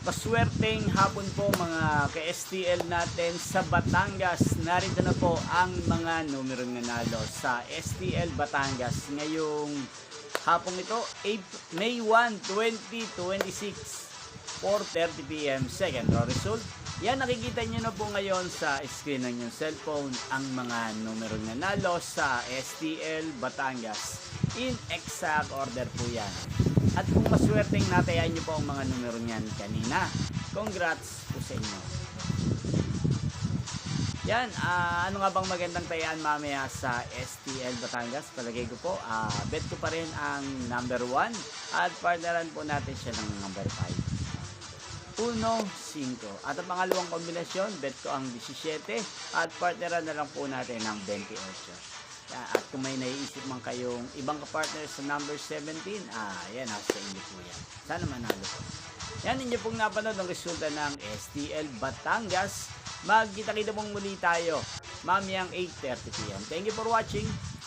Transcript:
Paswerteng hapon po mga ka-STL natin sa Batangas. Narito na po ang mga numerong nanalo sa STL Batangas ngayong hapong ito, May 1, 2026, 4:30 PM. Second row result. Yan, nakikita nyo na po ngayon sa screen ng inyong cellphone ang mga numerong nanalo sa STL Batangas. In exact order po yan. At kung maswerteng natayan nyo po ang mga numero niyan kanina, congrats po sa inyo. Yan, ano nga bang magandang tayaan mamaya sa STL Batangas? Palagay ko po, bet ko pa rin ang number 1 at partneran po natin siya ng number 5. 1-5. At ang pangalawang kombinasyon, bet ko ang 17 at partneran na lang po natin ng 28. At kung may naiisip man kayong ibang kapartner sa number 17, yan, sa inyo po yan. Sana manalo po. Yan, inyo pong napanood ang resulta ng STL Batangas. Magkita-kita pong muli tayo mamayang 8:30 PM. Thank you for watching.